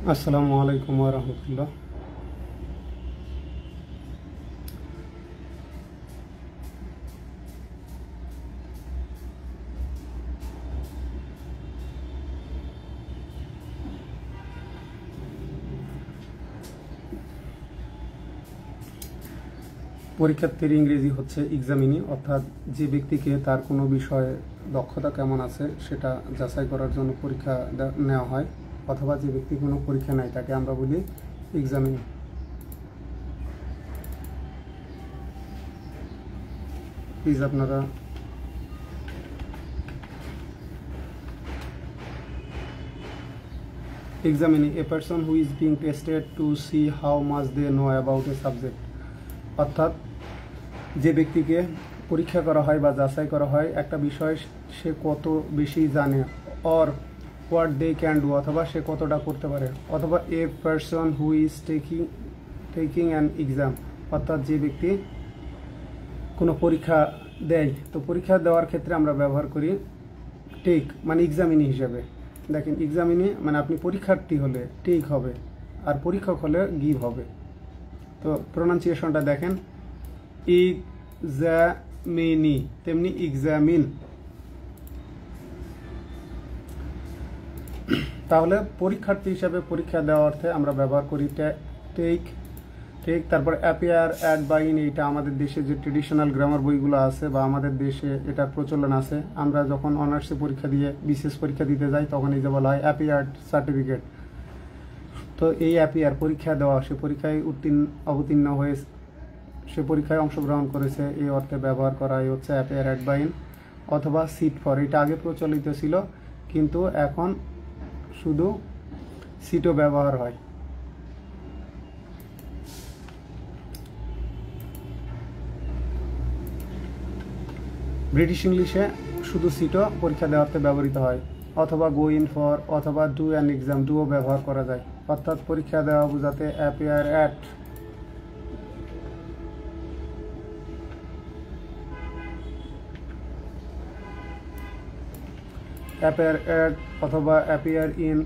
আসসালামু আলাইকুম ওয়া রাহমাতুল্লাহ। পরীক্ষার্থীর ইংরেজি হচ্ছে এক্সামিনি, অর্থাৎ যে ব্যক্তিকে তার কোনো বিষয়ে দক্ষতা কেমন আছে সেটা যাচাই করার জন্য পরীক্ষা নেওয়া হয়, অথবা যে ব্যক্তি কোনো পরীক্ষা নেয় তাকে আমরা বলি এক্সামিনি। প্লিজ আপনারা examining a person who is being tested to see how much they know about a subject, অর্থাৎ যে ব্যক্তিকে পরীক্ষা করা হয় বা যাচাই করা হয় একটা বিষয় সে কত বেশি জানে, or what they can do, অথবা সে কতটা করতে পারে, অথবা a person who is taking an exam, অর্থাৎ যে ব্যক্তি কোনো পরীক্ষা দেয়। তো পরীক্ষা দেওয়ার ক্ষেত্রে আমরা ব্যবহার করি টেক, মানে এক্সামিনি হিসেবে। দেখেন, এক্সামিনি মানে আপনি পরীক্ষার্থী হলে টেক হবে, আর পরীক্ষক হলে গিভ হবে। তো প্রোনাউন্সিয়েশনটা দেখেন, এক্সামিনি তেমনি এক্সামিন। তাহলে পরীক্ষার্থী হিসাবে পরীক্ষা দেওয়ার অর্থে আমরা ব্যবহার করি টেক। তারপর অ্যাপিয়ার, অ্যাট বা ইন, এইটা আমাদের দেশে যে ট্রেডিশনাল গ্রামার বইগুলো আছে বা আমাদের দেশে এটার প্রচলন আছে। আমরা যখন অনার্সে পরীক্ষা দিয়ে বিশেষ পরীক্ষা দিতে যাই তখন এই যে বলা হয় অ্যাপিয়ার সার্টিফিকেট। তো এই অ্যাপিয়ার পরীক্ষা দেওয়া, সে পরীক্ষায় অবতীর্ণ হয়ে সে পরীক্ষায় অংশগ্রহণ করেছে, এই অর্থে ব্যবহার করা হচ্ছে অ্যাপিয়ার, অ্যাট বা ইন। অথবা সিট ফর, এটা আগে প্রচলিত ছিল কিন্তু এখন শুধু সিটও ব্যবহার হয়। ব্রিটিশ ইংলিশে শুধু সিটও পরীক্ষা দেওয়াতে ব্যবহৃত হয়, অথবা গো ইন ফর, অথবা ডু অ্যান এক্সাম, ডুও ব্যবহার করা যায়, অর্থাৎ পরীক্ষা দেওয়া বোঝাতে অ্যাপিয়ার অ্যাট। অ্যাপিয়ার অ্যাট অথবা অ্যাপিয়ার ইন,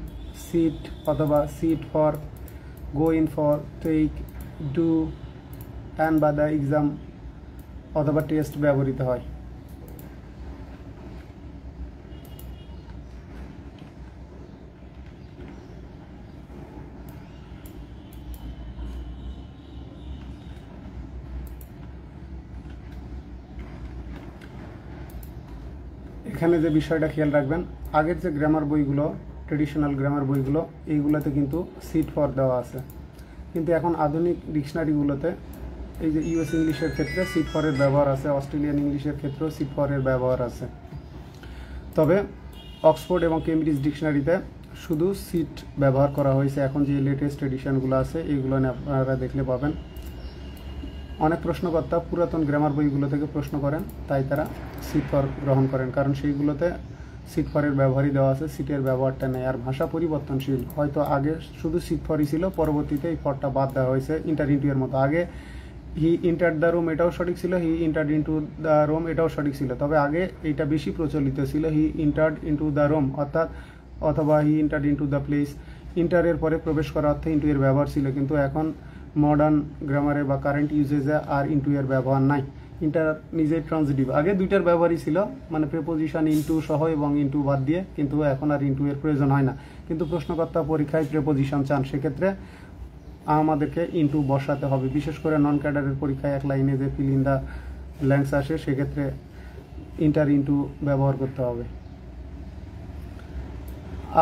সিট অথবা sit for, go in for, take, do, an বা দ্য এক্সাম অথবা টেস্ট ব্যবহৃত হয়। এখানে যে বিষয়টা খেয়াল রাখবেন, আগের যে গ্রামার বইগুলো, ট্রেডিশনাল গ্রামার বইগুলো, এইগুলোতে কিন্তু সিট ফর দেওয়া আছে, কিন্তু এখন আধুনিক ডিকশনারিগুলোতে এই যে ইউএস ইংলিশের ক্ষেত্রে সিট ফরের ব্যবহার আছে, অস্ট্রেলিয়ান ইংলিশের ক্ষেত্রেও সিট ফরের ব্যবহার আছে। তবে অক্সফোর্ড এবং কেমব্রিজ ডিকশনারিতে শুধু সিট ব্যবহার করা হয়েছে। এখন যে লেটেস্ট এডিশনগুলো আছে এইগুলো আপনারা দেখলে পাবেন। অনেক প্রশ্নকর্তা পুরাতন গ্রামার বইগুলো থেকে প্রশ্ন করেন, তাই তারা সিট ফর গ্রহণ করেন, কারণ সেইগুলোতে সিট ফরের ব্যবহারই দেওয়া আছে, সিটের ব্যবহারটা নেই। আর ভাষা পরিবর্তনশীল, হয়তো আগে শুধু সিট ফরই ছিল, পরবর্তীতে এই ফরটা বাদ দেওয়া হয়েছে। ইন্টার ইন্টু এর মতো, আগে হি ইন্টার দ্য রুম এটাও সঠিক ছিল, হি ইন্টার ইন্টু দ্য রুম এটাও সঠিক ছিল, তবে আগে এইটা বেশি প্রচলিত ছিল, হি ইন্টার্ড ইন্টু দ্য রুম, অর্থাৎ অথবা হি ইন্টার্ড ইন্টু দ্য প্লেস। ইন্টারের পরে প্রবেশ করা অর্থে ইন্টু এর ব্যবহার ছিল, কিন্তু এখন মডার্ন গ্রামারে বা কারেন্ট ইউজেজে আর ইন্টু এর ব্যবহার নাই। ইন্টার নিজেই ট্রান্সিটিভ, আগে দুইটার ব্যবহারই ছিল, মানে প্রেপোজিশন ইন্টু সহ এবং ইন্টু বাদ দিয়ে, কিন্তু এখন আর ইন্টু এর প্রয়োজন হয় না। কিন্তু প্রশ্নকর্তা পরীক্ষায় প্রেপোজিশন চান, সেক্ষেত্রে আমাদেরকে ইন্টু বসাতে হবে। বিশেষ করে নন ক্যাডারের পরীক্ষায় এক লাইনে যে ফিল ইন দ্য ব্ল্যাঙ্কস আসে, সেক্ষেত্রে ইন্টার ইন্টু ব্যবহার করতে হবে।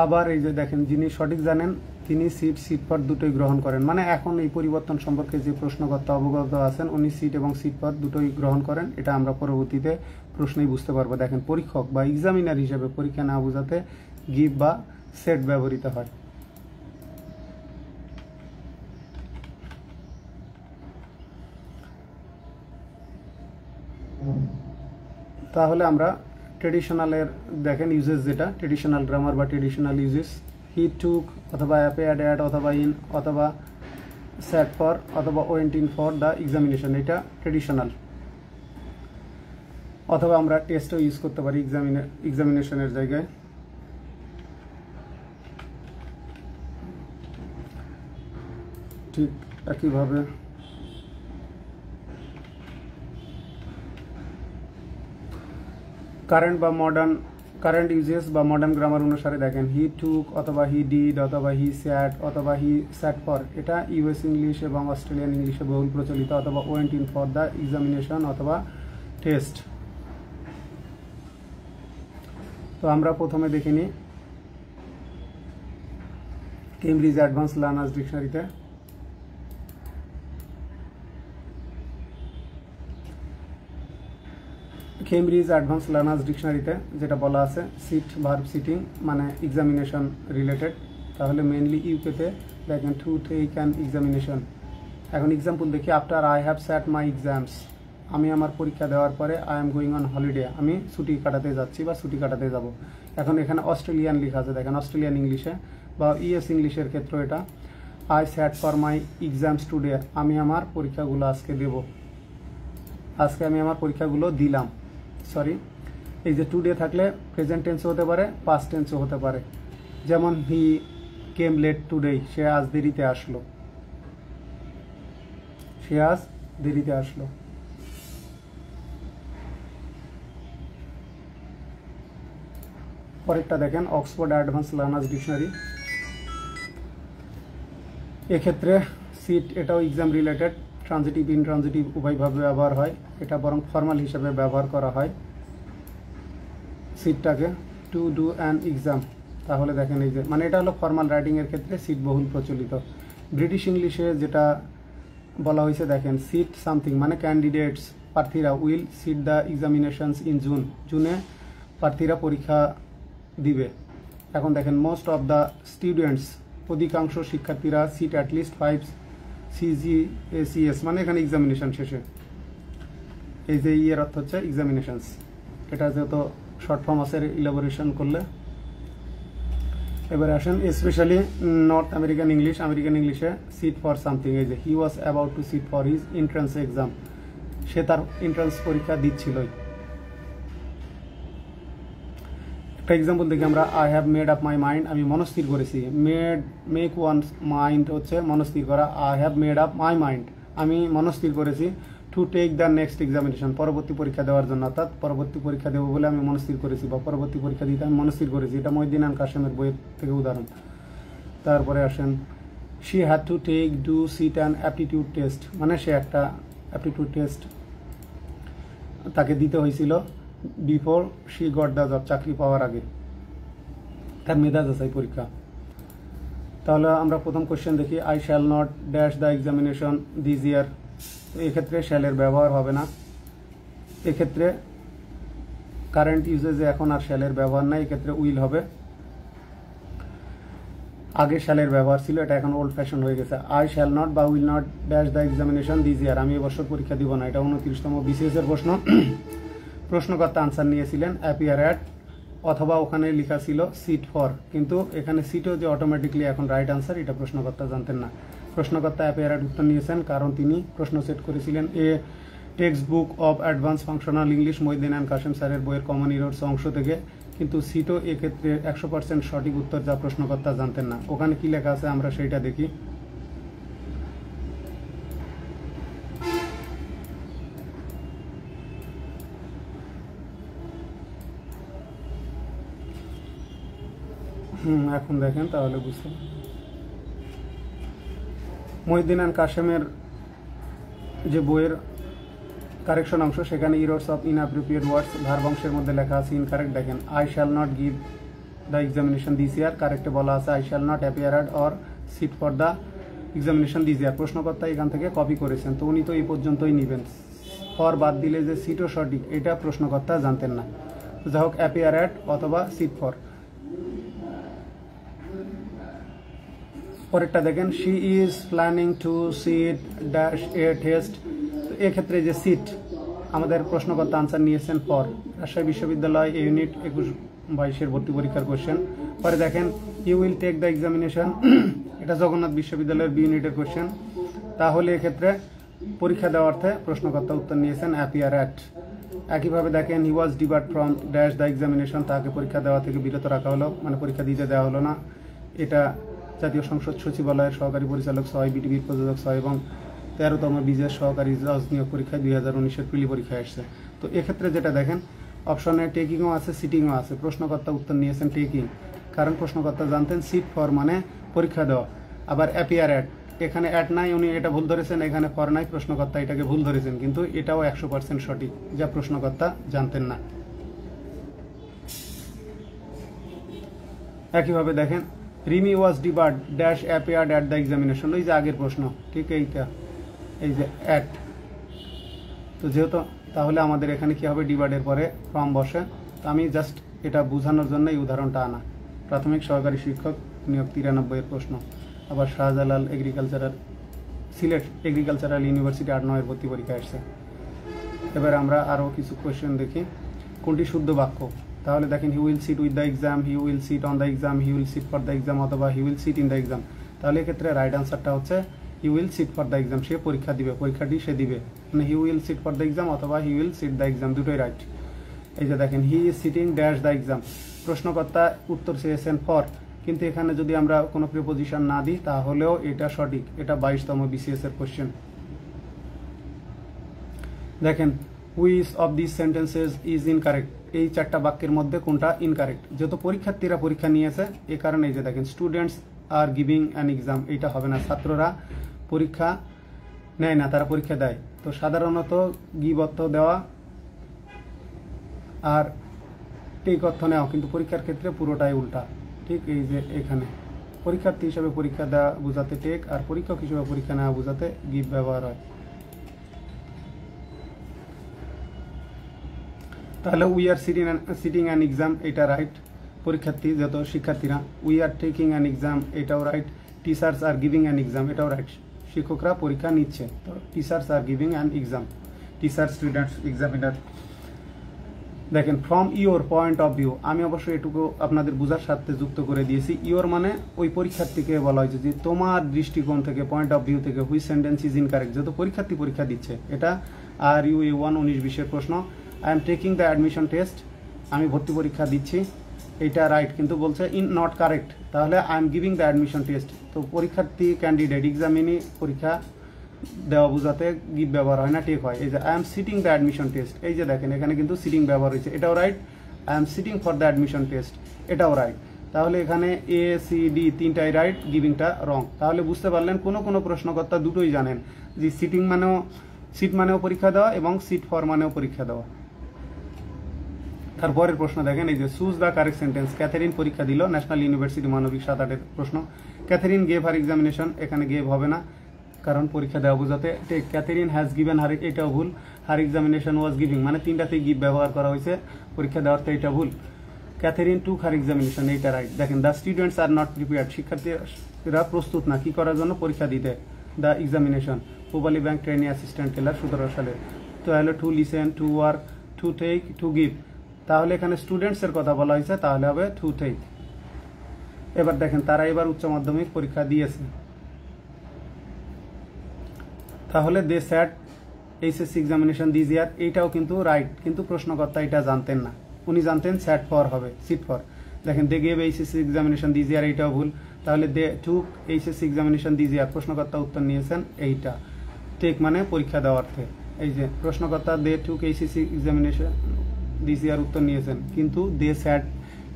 আবার এই যে দেখেন, যিনি সঠিক জানেন তিনি সিট ফর দুটোই গ্রহণ করেন, মানে এখন এই পরিবর্তন সম্পর্কে যে প্রশ্নকর্তা অবগত আছেন উনি সিট এবং সিট ফর দুটোই গ্রহণ করেন। এটা আমরা পরবর্তীতে প্রশ্নেই বুঝতে পারবো। দেখেন, পরীক্ষক বা এক্সামিনার হিসেবে পরীক্ষা না বোঝাতে গিভ বা সেট ব্যবহৃত হয়। তাহলে আমরা ট্রেডিশনালের দেখেন ইউজেস, যেটা ট্রেডিশনাল গ্রামার বা ট্রেডিশনাল ইউজেস, হি টুক অথবা অ্যাপিয়ার্ড অ্যাট অথবা ইন অথবা স্যাট ফর অথবা went in for the examination, এটা ট্রেডিশনাল। অথবা আমরা টেস্টও ইউজ করতে পারি এক্সামিনেশনের জায়গায়। ঠিক একইভাবে কারেন্ট ইউজেস বা মডার্ন গ্রামার অনুসারে দেখেন হি টুক অথবা হি ডিড অথবা হি স্যাট অথবা হি স্যাট ফর, এটা ইউএস ইংলিশ এবং অস্ট্রেলিয়ান ইংলিশে বহুল প্রচলিত, অথবা went in for the examination অথবা টেস্ট। তো আমরা প্রথমে দেখে নিই কেমব্রিজ অ্যাডভান্স লার্নার্স ডিকশনারিতে কেমব্রিজ অ্যাডভান্স লার্নার্স ডিকশনারিতে যেটা বলা আছে সিট ভার্ব সিটিং মানে এক্সামিনেশন রিলেটেড, তাহলে মেনলি ইউকেতে দেখেন টু টেক অ্যান এক্সামিনেশন। এখন এক্সাম্পল দেখি, after I have sat my exams, আমি আমার পরীক্ষা দেওয়ার পরে I am going on holiday, আমি ছুটি কাটাতে যাচ্ছি বা ছুটি কাটাতে যাব। এখন এখানে অস্ট্রেলিয়ান লেখা আছে, দেখেন অস্ট্রেলিয়ান ইংলিশে বা ইউএস ইংলিশের ক্ষেত্রে এটা I sat for my exams today, আমি আমার পরীক্ষাগুলো আজকে দেব, আজকে আমি আমার পরীক্ষাগুলো দিলাম। সরি, এই যে টুডে থাকলে প্রেজেন্ট টেন্সও হতে পারে, পাস্ট টেন্সও হতে পারে। যেমন হি কেম লেট টুডে, সে আজ দেরিতে আসলো, সে আজ দেরিতে আসলো। পরেরটা দেখেন অক্সফোর্ড অ্যাডভান্স লার্নার্স ডিকশনারি, এক্ষেত্রে সিট এটাও এক্সাম রিলেটেড, ট্রানজিটিভ ইনট্রানজিটিভ উভয়ভাবে ব্যবহার হয়, এটা বরং ফর্মাল হিসেবে ব্যবহার করা হয় সিটটাকে, টু ডু অ্যান এক্সাম। তাহলে দেখেন এই যে মানে এটা হলো ফর্মাল রাইটিংয়ের ক্ষেত্রে সিট বহুল প্রচলিত। ব্রিটিশ ইংলিশে যেটা বলা হয়েছে দেখেন সিট সামথিং মানে ক্যান্ডিডেটস প্রার্থীরা will sit the examinations in June, জুনে প্রার্থীরা পরীক্ষা দিবে। এখন দেখেন মোস্ট অফ দ্য স্টুডেন্টস, অধিকাংশ শিক্ষার্থীরা সিট অ্যাটলিস্ট 5 CGACS মানে এখানে এক্সামিনেশন শেষে, এই যে ইয়ের অর্থ হচ্ছে এক্সামিনেশনস, এটা যেহেতু শর্ট ফর্ম আছে ইলাবোরেশন করলে। এবারে আসেন specially North American English, American ইংলিশে সিট ফর সামথিং, এই যে he was about to sit for his entrance exam, সে তার এন্ট্রান্স পরীক্ষা দিচ্ছিলই। একটা এক্সাম্পল দেখি আমরা, I have made up my mind, আমি মনস্থির করেছি। মেক ওয়ানস মাইন্ড হচ্ছে মনস্থির করা, I have made up my mind, আমি মনস্থির করেছি to take the next examination, পরবর্তী পরীক্ষা দেওয়ার জন্য, অর্থাৎ পরবর্তী পরীক্ষা দেবো বলে আমি মনস্থির করেছি বা পরবর্তী পরীক্ষা দিতে আমি মনস্থির করেছি, এটা মহিউদ্দিন খান কাসেমের বইয়ের থেকে উদাহরণ। তারপরে আসেন she had to take do sit an aptitude test, মানে সে একটা অ্যাপটিটিউড টেস্ট তাকে দিতে হয়েছিল before she got the job, চাকরি পাওয়ার আগে, তার মেধা যাচাই পরীক্ষা। তাহলে আমরা প্রথম কোশ্চেন দেখি, I shall not dash the examination this ইয়ার, এক্ষেত্রে শ্যালের ব্যবহার হবে না, এক্ষেত্রে কারেন্ট ইউজেজে এখন আর শ্যালের ব্যবহার নাই, এক্ষেত্রে উইল হবে। আগে শ্যালের ব্যবহার ছিল, এটা এখন ওল্ড ফ্যাশন হয়ে গেছে। আই শ্যাল নট বা will not dash the examination this ইয়ার, আমি এবছর পরীক্ষা দিব না, এটা 29তম BCS এর প্রশ্ন। প্রশ্নকর্তা আনসার নিয়েছিলেন অ্যাপিয়ার অ্যাট, অথবা ওখানে লেখা ছিল সিট ফর, কিন্তু এখানে সিটও যে অটোমেটিকলি এখন রাইট আনসার এটা প্রশ্নকর্তা জানতেন না। প্রশ্নকর্তা অ্যাপিয়ার অ্যাট উত্তর নিয়েছেন কারণ তিনি প্রশ্ন সেট করেছিলেন a text book of advance functional English Mohiuddin Khan Kasem স্যারের বইয়ের কমন ইরোর্স অংশ থেকে, কিন্তু সিটও এক্ষেত্রে 100% সঠিক উত্তর যা প্রশ্নকর্তা জানতেন না। ওখানে কি লেখা আছে আমরা সেইটা দেখি। এখন দেখেন তাহলে বুঝতে, মহিউদ্দিন খান কাসেমের যে বইয়ের কারেকশন অংশ সেখানে errors of inappropriate words verb অংশের মধ্যে লেখা আছে ইনকারেক্ট। দেখেন I shall not give the examination this year, কারেক্টে বলা আছে I shall not appear at or sit for the examination this year. প্রশ্নকর্তা এখান থেকে কপি করেছেন, তো উনি তো এই পর্যন্তই নেবেন। ফর বাদ দিলে যে সিটও সঠিক এটা প্রশ্নকর্তা জানতেন না, যা হোক অ্যাপিয়ার অ্যাট অথবা সিট ফর। পরেরটা দেখেন she is planning to sit dash a test, এক্ষেত্রে যে সিট আমাদের প্রশ্নকর্তা আনসার নিয়েছেন ফর। রাজশাহী বিশ্ববিদ্যালয় ইউনিট 21-22 ভর্তি পরীক্ষার কোশ্চেন। পরে দেখেন you will take the examination, এটা জগন্নাথ বিশ্ববিদ্যালয়ের বি ইউনিটের কোশ্চেন। তাহলে এক্ষেত্রে পরীক্ষা দেওয়ার্থে প্রশ্নকর্তা উত্তর নিয়েছেন অ্যাপিয়ার অ্যাট। একইভাবে দেখেন হি ওয়াজ ডিবার্ড ফ্রম ড্যাশ দ্য এক্সামিনেশন, তাকে পরীক্ষা দেওয়া থেকে বিরত রাখা হলো, মানে পরীক্ষা দিতে দেওয়া হলো না, এটা জাতীয় সংসদ সচিবালয়ের সহকারী পরিচালক 6, বিটিভির প্রযোজক 6 এবং 13তম বিজের সহকারী জজ নিয়োগ পরীক্ষায় 2019-এর প্রিলি পরীক্ষায় আসছে। তো এক্ষেত্রে যেটা দেখেন অপশনে টেকিংও আছে, সিটিংও আছে। প্রশ্নকর্তা উত্তর নিয়েছেন টেকিং, কারণ প্রশ্নকর্তা জানতেন সিট ফর মানে পরীক্ষা দেওয়া। আবার অ্যাপিয়ার অ্যাট, এখানে অ্যাট নাই, উনি এটা ভুল ধরেছেন, এখানে ফর নাই, প্রশ্নকর্তা এটাকে ভুল ধরেছেন, কিন্তু এটাও 100% সঠিক, যা প্রশ্নকর্তা জানতেন না। একইভাবে দেখেন Rimi was debarred dash appeared at the examination, ওই যে আগের প্রশ্ন, ঠিক এইটা, এই যে অ্যাট। তো যেহেতু তাহলে আমাদের এখানে কি হবে, ডিবার্ডের পরে ফ্রম বসে। তো আমি জাস্ট এটা বোঝানোর জন্য এই উদাহরণটা আনা। প্রাথমিক সহকারী শিক্ষক নিয়োগ 93-এর প্রশ্ন। আবার Shahjalal agricultural, Sylhet agricultural university 8-9-এর ভর্তি পরীক্ষা আসছে। এবার আমরা আরও কিছু কোয়েশ্চেন দেখি। কোনটি শুদ্ধ বাক্য? তাহলে দেখেন he will sit with the exam, he will sit on the exam, he will sit for the exam, অথবা he will sit in the exam. তাহলে এক্ষেত্রে রাইট আনসারটা হচ্ছে he will sit for the exam, সে পরীক্ষা দিবে, পরীক্ষাটি সে দিবে। মানে he will sit for the exam অথবা he will sit the exam, দুটোই রাইট। এই যে দেখেন he is sitting dash the exam, প্রশ্নকর্তা উত্তর চেয়েছেন ফর, কিন্তু এখানে যদি আমরা কোনো প্রিপোজিশন না দিই তাহলেও এটা সঠিক। এটা 22তম বিসিএস এর কোশ্চেন। দেখেন which of this sentences is incorrect, এই 4টা বাক্যের মধ্যে কোনটা ইনকারেক্ট? যেহেতু পরীক্ষার্থীরা পরীক্ষা নিয়েছে, এ কারণে এই যে দেখেন students are giving an exam, এইটা হবে না। ছাত্ররা পরীক্ষা নেয় না, তারা পরীক্ষা দেয়। তো সাধারণত গিভ অর্থ দেওয়া আর টেক অর্থ নেওয়া, কিন্তু পরীক্ষার ক্ষেত্রে পুরোটাই উল্টা। ঠিক এই যে এখানে পরীক্ষার্থী হিসেবে পরীক্ষা দেওয়া বোঝাতে টেক, আর পরীক্ষক হিসেবে পরীক্ষা নেওয়া বোঝাতে গিভ ব্যবহার হয়। তাহলে we are sitting an exam, এটা রাইট। পরীক্ষার্থী যত শিক্ষার্থীরা, we are taking an exam, এটাও right. Teachers are giving an exam, এটাও রাইট। শিক্ষকরা পরীক্ষা নিচ্ছে, তো teachers are giving an exam, teacher students examiner. দেখেন from your point of view, আমি অবশ্যই এটুকু আপনাদের বোঝার সাথে যুক্ত করে দিয়েছি। ইওর মানে ওই পরীক্ষার্থীকে বলা হয়েছে যে তোমার দৃষ্টিকোণ থেকে, পয়েন্ট অফ ভিউ থেকে, হুইচ সেন্টেন্স ইজ ইনকারেক্ট, যেহেতু পরীক্ষার্থী পরীক্ষা দিচ্ছে। এটা আর ইউ A1 19-20-এর প্রশ্ন। I am taking the admission test, আমি ভর্তি পরীক্ষা দিচ্ছি, এটা রাইট, কিন্তু বলছে ইন নট কারেক্ট। তাহলে I am giving the admission test, তো পরীক্ষার্থী ক্যান্ডিডেট এক্সামিনি পরীক্ষা দেওয়া বোঝাতে গিভ ব্যবহার হয় না, টেক হয়। এই যে I am sitting the admission test, এই যে দেখেন এখানে কিন্তু সিটিং ব্যবহার হয়েছে, এটাও right. I am sitting for the admission test, এটাও রাইট। তাহলে এখানে এ সি ডি তিনটাই রাইট, গিভিংটা রং। তাহলে বুঝতে পারলেন কোনো প্রশ্নকর্তা দুটোই জানেন যে সিটিং মানেও, সিট মানেও পরীক্ষা দেওয়া এবং সিট ফর মানেও পরীক্ষা দেওয়া। তারপরের প্রশ্ন দেখেন, এই যে choose the correct sentence. Catherine পরীক্ষা দিল, ন্যাশনাল ইউনিভার্সিটি মানবিক 7-8-এর প্রশ্ন। ক্যাথারিন গেভ হার এক্সামিনেশন, এখানে গেভ হবে না, কারণ পরীক্ষা দেওয়া বোঝাতে take. Catherine has given her, এটাও ভুল। হার এক্সামিনেশন ওয়াজ গিভিং, মানে তিনটাতেই গিভ ব্যবহার করা হয়েছে, পরীক্ষা দেওয়াতে এটা ভুল। ক্যাথারিন টুক হার এক্সামিনেশন, এইটা রাইট। দেখেন the students are not prepared, শিক্ষার্থীরা প্রস্তুত না কি করার জন্য, পরীক্ষা দিতে। The examination Pubali bank trainee assistant teller 17 সালে। তাহলে to listen, to work, to take, to give, তাহলে এখানে স্টুডেন্টসের কথা বলা হয়েছে, তাহলে হবে টু টেক। এবার দেখেন তারা এবার উচ্চ মাধ্যমিক পরীক্ষা দিয়েছে, তাহলে দে স্যাট এইচএসসি এক্সামিনেশন দিস ইয়ার, এইটাও কিন্তু রাইট, কিন্তু প্রশ্নকর্তা এটা জানতেন না, উনি জানতেন স্যাট ফর হবে, সিট ফর। দেখেন they gave HSC examination this year, এইটাও ভুল। তাহলে they took HSC examination this year, প্রশ্নকর্তা উত্তর নিয়েছেন এইটা। টেক মানে পরীক্ষা দেওয়ার অর্থে। এই যে প্রশ্নকর্তা দে টুক এইচএসসি এক্সামিনেশন দিস ইয়ার উত্তর নিয়েছেন, কিন্তু দে স্যাট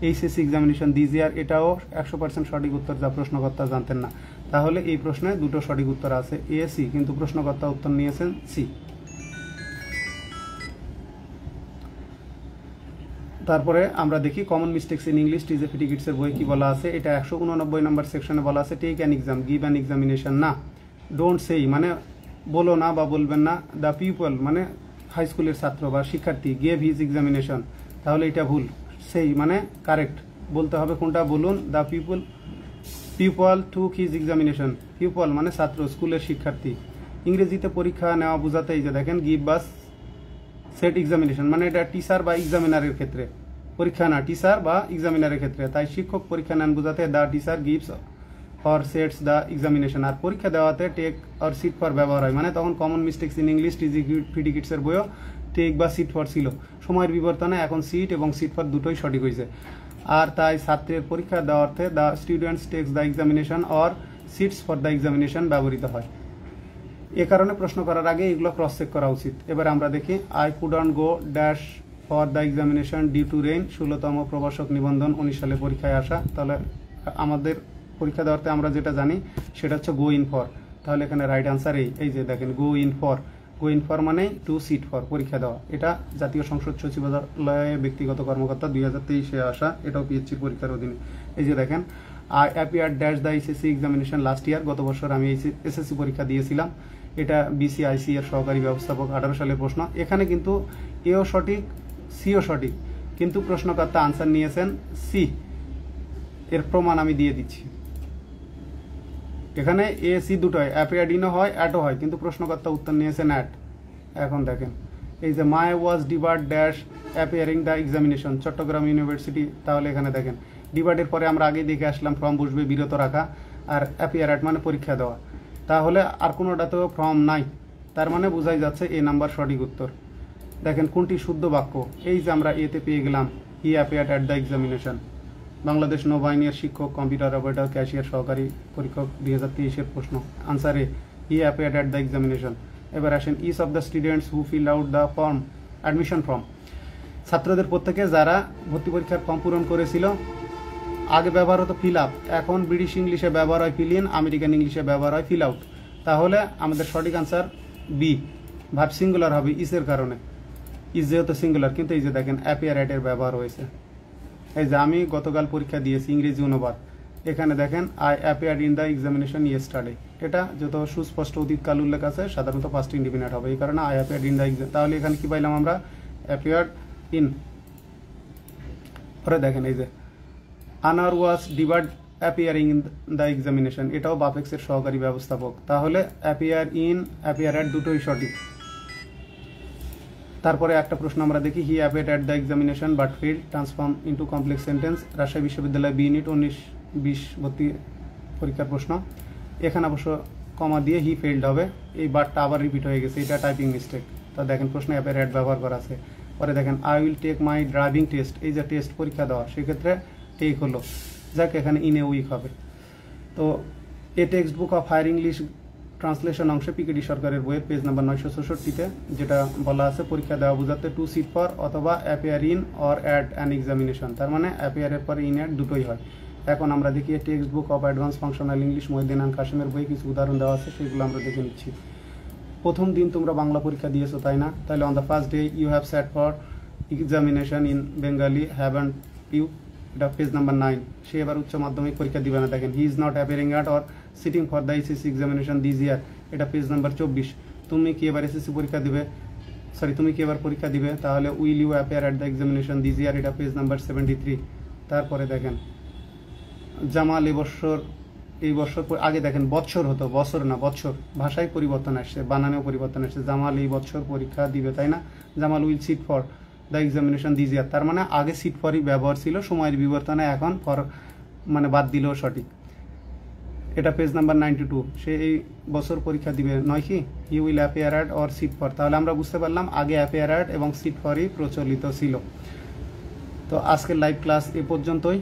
এইচএসসি এক্সামিনেশন দিস ইয়ার, এটাও 100% সঠিক উত্তর, যা প্রশ্নকর্তা জানতেন না। তাহলে এই প্রশ্নে দুটো সঠিক উত্তর আছে, এ সি, কিন্তু প্রশ্নকর্তা উত্তর নিয়েছেন সি। তারপরে আমরা দেখি common mistakes in English, TJ ফিটিকিটসের বই কি বলা আছে। এটা 189 নম্বর সেকশনে বলা আছে, take an exam, give an examination না। ডোন্ট সেই মানে বলো না বা বলবেন না। দ্য পিপল মানে হাই স্কুলের ছাত্র বা শিক্ষার্থী, গেভ হিজ এক্সামিনেশন, তাহলে এটা ভুল। সেই মানে কারেক্ট, বলতে হবে কোনটা বলুন। The people took his examination, people মানে ছাত্র, স্কুলের শিক্ষার্থী। ইংরেজিতে পরীক্ষা নেওয়া বোঝাতে এই যে দেখেন গিভ বাস সেট এক্সামিনেশন, মানে এটা টিচার বা এক্সামিনারের ক্ষেত্রে, পরীক্ষা না টিচার বা এক্সামিনারের ক্ষেত্রে। তাই শিক্ষক পরীক্ষা নেন বোঝাতে the teacher gives or sets the examination. আর পরীক্ষা দেওয়াতে টেক অর সিট ফর ব্যবহার হয়, মানে তখন common mistakes in English TJ ফিটিকিটসের বইও টেক বা সিট ফর ছিল। সময়ের বিবর্তনে এখন সিট এবং সিট ফর দুটোই সঠিক হয়েছে। আর তাই ছাত্রের পরীক্ষা দেওয়ার অর্থে the students takes the examination or sits for the examination ব্যবহৃত হয়। এ কারণে প্রশ্ন করার আগে এগুলো ক্রস চেক করা উচিত। এবার আমরা দেখি I couldn't go dash for the examination due to rain, 16তম প্রভাষক নিবন্ধন 19 সালে পরীক্ষায় আসা। তাহলে আমাদের পরীক্ষা দেওয়াতে আমরা যেটা জানি সেটা হচ্ছে গো ইন ফর। তাহলে এখানে রাইট আনসার এই যে দেখেন গো in for. Go in for মানে টু সিট ফর, পরীক্ষা দেওয়া। এটা জাতীয় সংসদ সচিবালয়ের ব্যক্তিগত কর্মকর্তা 2023-এ আসা, এটাও পিএইচসি পরীক্ষার অধীনে। এই যে দেখেন I appear dash the SSC examination last year, গত বছর আমি এসএসসি পরীক্ষা দিয়েছিলাম। এটা বিসিআইসি এর সহকারী ব্যবস্থাপক, 18 সালের প্রশ্ন। এখানে কিন্তু এও সঠিক সিও সঠিক, কিন্তু প্রশ্নকর্তা আনসার নিয়েছেন সি। এর প্রমাণ আমি দিয়ে দিচ্ছি। এখানে এ সি দুটোই অ্যাপিয়ার্ড ইনও হয় অ্যাটও হয়, কিন্তু প্রশ্নকর্তা উত্তর নিয়েছেন অ্যাট। এখন দেখেন এই যে my was debarred dash appearing the examination, Chittagong university. তাহলে এখানে দেখেন ডিবার্ডের পরে আমরা আগে দেখে আসলাম ফর্ম বসবে বিরত রাখা, আর অ্যাপিয়ার অ্যাট মানে পরীক্ষা দেওয়া। তাহলে আর কোনোটাতেও ফর্ম নাই, তার মানে বোঝাই যাচ্ছে এ নাম্বার সঠিক উত্তর। দেখেন কোনটি শুদ্ধ বাক্য, এই যে আমরা এতে পেয়ে গেলাম he appeared at the examination. Bangladesh নৌবাহিনীর শিক্ষক, কম্পিউটার অপারেটর, ক্যাশিয়ার, সহকারী পরীক্ষক, 2023-এর প্রশ্ন। আনসারে he appeared at the examination. এবার আসেন each of the students who fill out the form admission form, ছাত্রদের প্রত্যেকে যারা ভর্তি পরীক্ষার ফর্ম পূরণ করেছিল। আগে ব্যবহার হতো ফিল আপ, এখন ব্রিটিশ ইংলিশে ব্যবহার হয় ফিল ইন, আমেরিকান ইংলিশে ব্যবহার হয় ফিল আউট। তাহলে আমাদের সঠিক আনসার বি, ভার্ব সিঙ্গুলার হবে ইসের কারণে, ইস যেহেতু সিঙ্গুলার। কিন্তু এই যে দেখেন অ্যাপিয়ার অ্যাট এর ব্যবহার হয়েছে। এই যে আমি গতকাল পরীক্ষা দিয়েছি ইংরেজি অনুবাদ, এখানে দেখেন I appeared in the examination yesterday. এটা যত সুস্পষ্ট অতীতকাল উল্লেখ আছে সাধারণত ফার্স্ট ইন্ডিপেন্ডেন্ট হবে, এই কারণে I appeared in the exam. তাহলে এখানে কি পাইলাম আমরা? Appeared in. পরে দেখেন এই যে আনার ওয়াজ ডিবার্ড অ্যাপিয়ারিং ইন দ্য এক্সামিনেশন, এটাও বাপেক্সের সহকারী ব্যবস্থাপক। তাহলে অ্যাপিয়ার ইন অ্যাপিয়ার অ্যাট দুটোই সঠিক। তারপরে একটা প্রশ্ন আমরা দেখি he appeared at the examination but failed, transform into complex sentence, Rajshahi বিশ্ববিদ্যালয় বি ইউনিট 19-20 ভর্তি পরীক্ষার প্রশ্ন। এখানে অবশ্য কমা দিয়ে হি ফেইল্ড হবে, এই বাটটা আবার রিপিট হয়ে গেছে, এটা টাইপিং মিস্টেক। তা দেখেন প্রশ্নে অ্যাপিয়ার অ্যাট ব্যবহার করা আছে। পরে দেখেন I will take my driving test, এই যে টেস্ট পরীক্ষা দেওয়া, সেক্ষেত্রে টেক হলো, যাক এখানে ইন এ উইক হবে। তো a text book of higher English translation অংশে পিকেডি সরকারের বইয়ের পেজ নাম্বার 966-তে যেটা বলা আছে পরীক্ষা দেওয়া বোঝাতে টু সিট ফর অথবা appear in or at an examination, তার মানে অ্যাপিয়ারের পরে ইন অ্যাট দুটোই হয়। এখন আমরা দেখি text book of advance functional English Mohiuddin Khan কাসিমের বই কিছু উদাহরণ দেওয়া আছে, সেগুলো আমরা দেখে নিচ্ছি। প্রথম দিন তোমরা বাংলা পরীক্ষা দিয়েছো তাই না? তাহলে on the first day you have sat for examination in Bengali haven't you, এটা পেজ নাম্বার 9। সে এবার উচ্চ মাধ্যমিক পরীক্ষা দিবে না। দেখেন he is not appearing at or sitting for the SSC examination this year, এটা পেজ নাম্বার 24। তুমি কি এবার এসএসসি পরীক্ষা দিবে, তুমি কি এবার পরীক্ষা দিবে, তাহলে will you appear at the examination this year, এটা পেজ নাম্বার 73। তারপরে দেখেন জামাল এই বছর আগে দেখেন বছর হতো, বছর না বছর, ভাষায় পরিবর্তন আসছে, বানানেও পরিবর্তন আসছে। জামাল এই বছর পরীক্ষা দিবে তাই না? Jamal will sit for the examination this ইয়ার, তার মানে আগে সিট ফরই ব্যবহার ছিল, সময়ের বিবর্তনে এখন ফর মানে বাদ দিলেও সঠিক। এটা পেজ নাম্বার 92। সে এই বছর পরীক্ষা দিবে নয় কি he will appear at or sit for, তাহলে আমরা বুঝতে পারলাম আগে অ্যাপিয়ার অ্যাট এবং সিট ফরই প্রচলিত ছিল। তো আজকের লাইভ ক্লাস এ পর্যন্তই।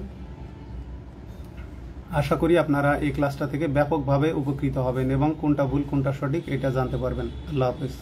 আশা করি আপনারা এই ক্লাসটা থেকে ব্যাপকভাবে উপকৃত হবেন এবং কোনটা ভুল কোনটা সঠিক এটা জানতে পারবেন। আল্লাহ হাফেজ।